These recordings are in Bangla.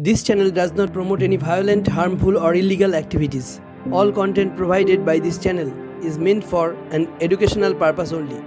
This channel does not promote any violent, harmful, or illegal activities. All content provided by this channel is meant for an educational purpose only.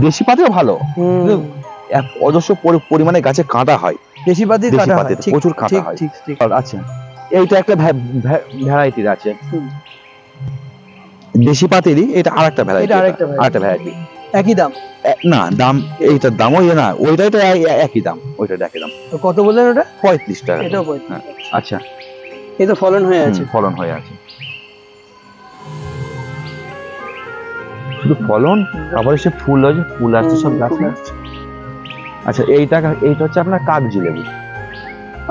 দেশি পাতিও ভালো, অজস্র পরিমাণে গাছে কাঁটা হয়, দেশি পাতি প্রচুর কাঁটা হয়। আচ্ছা, এইটা একটা ভ্যারাইটির আছে, দেশি পাতিরই, এটা আরেকটা ভ্যারাইটি, আরেকটা ভ্যারাইটি। একই দাম না, দাম এইটার দাম ওই না, ওইটাই তো একই দাম, ওইটার একই দাম। কত বললেন ওটা? 35 টাকা। এটাও 35। আচ্ছা, এই তো ফলন হয়ে আছে, ফলন হয়ে আছে, শুধু ফলন, আবার এসে ফুল আছে, ফুল আসছে সব গাছে। আচ্ছা, এইটা হচ্ছে আপনার কাগজি লেবু।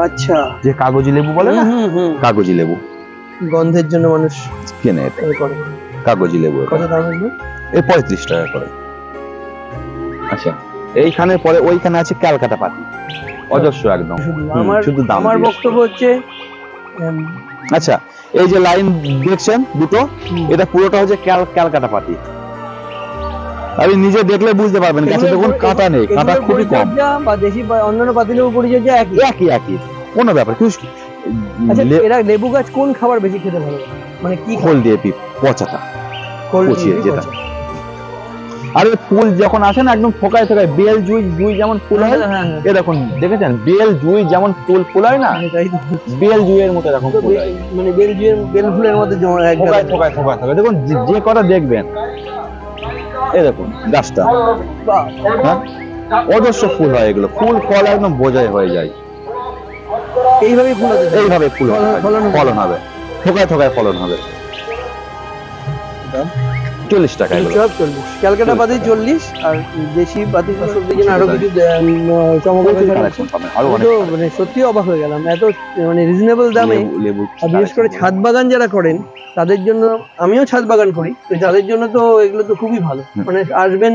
আচ্ছা, যে কাগজি লেবু বলে না, কাগজি লেবু, গন্ধের জন্য মানুষ কেনে এটা, কাগজি লেবু। কত দাম এগুলো? এই 35 টাকা করে। আচ্ছা, এইখানে পরে ওইখানে আছে ক্যালকাটা পাতি, অজস্র একদম, শুধু দাম। আমার বক্তব্য হচ্ছে, আচ্ছা, এই যে লাইন দেখছেন দুটো, এটা পুরোটা হচ্ছে ক্যালকাটা পাতি। আপনি নিজে দেখলে বুঝতে পারবেন, গাছে দেখুন কাঁটা নেই, কাঁটা খুবই কম। বা দেশি বা অন্যান্য পাতিলেবু পরিচর্যা একই, কোনো ব্যাপার। আচ্ছা, এরা লেবু গাছ কোন খাবার বেশি খেতে ভালো লাগে, মানে কি খোল দিয়ে পচাটা, পচিয়ে যেটা। আরে ফুল যখন আসে না একদম থোকায় থোকায়, বেল জুই যেমন ফুল হয়, এ দেখুন দেখেছেন, বেল জুই যেমন ফুল হয় না, বেল জুইয়ের মতো এরকম ফুল হয়, মানে বেল ফুলের মধ্যে থোকায়। দেখুন যে কটা দেখবেন, এই দেখুন গাছটা, অজস্র ফুল হয়, এগুলো ফুল ফল একদম বোঝাই হয়ে যায়। এইভাবে ফুল ফলন হবে, থোকায় ফলন হবে। 40 টাকা, ক্যালকাটা পাতি 40, আর দেশি পাতি আরো কিছু মানে সত্যি অবাক হয়ে গেলাম, এত মানে রিজনেবল দামে। বিশেষ করে ছাদ বাগান যারা করেন তাদের জন্য, আমিও ছাদ বাগান করি, তো তাদের জন্য তো এগুলো তো খুবই ভালো, মানে আসবেন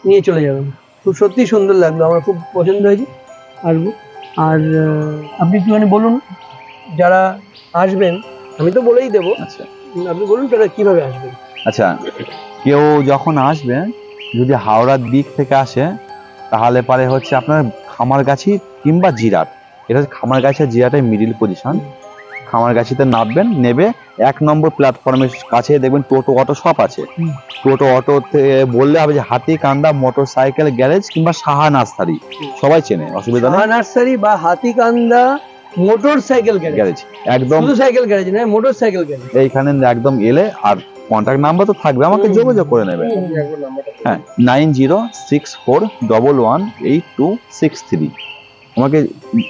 নিয়ে চলে যাবেন। খুব সত্যি সুন্দর লাগলো, আমার খুব পছন্দ হয়েছে, আসবো। আর আপনি একটুখানি বলুন, যারা আসবেন, আমি তো বলেই দেবো, আচ্ছা আপনি বলুন তারা কিভাবে আসবেন। আচ্ছা, কেউ যখন আসবে, যদি হাওড়ার দিক থেকে আসে, তাহলে পারে হচ্ছে আপনার খামারগাছি কিংবা জিরাট, এটা হচ্ছে খামারগাছি আর জিরাটের মিডিল পজিশন। খামারগাছিতে নামবেন, নেবে 1 নম্বর প্ল্যাটফর্মের কাছে দেখবেন টোটো অটো সব আছে। টোটো অটোতে বললে হবে যে হাতিকান্দা মোটরসাইকেল গ্যারেজ কিংবা সাহা নার্সারি, সবাই চেনে, অসুবিধা নেই। সাহা নার্সারি বা হাতিকান্দা মোটরসাইকেল গ্যারেজ, একদম শুধু সাইকেল গ্যারেজ নয়, মোটরসাইকেল গ্যারেজ। এইখানে একদম এলে, আর কন্ট্যাক্ট নাম্বার তো থাকবে, আমাকে যোগাযোগ করে নেবেন। হ্যাঁ, 9064118263, আমাকে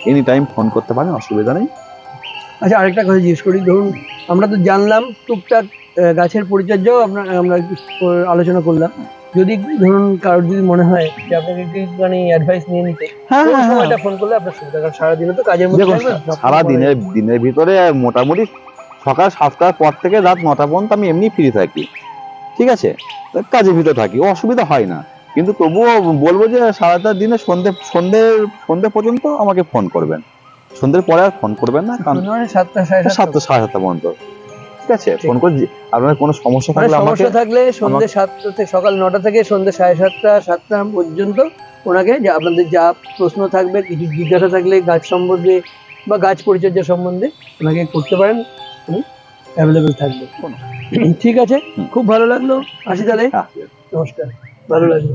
এনি টাইম ফোন করতে পারেন, অসুবিধা নেই। আচ্ছা, আরেকটা কথা জিজ্ঞেস করি, ধরুন আমরা তো জানলাম টুকটাক গাছের পরিচর্যাও আমরা আলোচনা করলাম, যদি ধরুন কারোর যদি মনে হয় যে আপনাকে একটুখানি অ্যাডভাইস নিয়ে নিতে, এটা ফোন করলে আপনার সুবিধা, কারণ সারাদিনে তো কাজের মধ্যে সারা দিনের ভিতরে মোটামুটি সকাল 7টার পর থেকে রাত 9টা পর্যন্ত আমি এমনি ফ্রি থাকি, ঠিক আছে, কাজের ভিতরে থাকি, অসুবিধা হয় না। কিন্তু তবুও বলবো যে সারাটা দিনে সন্ধে পর্যন্ত আমাকে ফোন করবেন, সন্ধ্যের পরে আর ফোন করবেন না, কারণ 7টা সাড়ে 7টা পর্যন্ত, ঠিক আছে, ফোন করে আপনার কোনো সমস্যা থাকলে সন্ধ্যে 7টা থেকে সকাল 9টা থেকে সন্ধ্যে 7:30 পর্যন্ত ওনাকে আপনাদের যা প্রশ্ন থাকবে, কিছু জিজ্ঞাসা থাকলে গাছ সম্বন্ধে বা গাছ পরিচর্যা সম্বন্ধে ওনাকে করতে পারেন, অ্যাভেলেবেল থাকবে। ঠিক আছে, খুব ভালো লাগলো, আসি তাহলে, নমস্কার, ভালো লাগলো।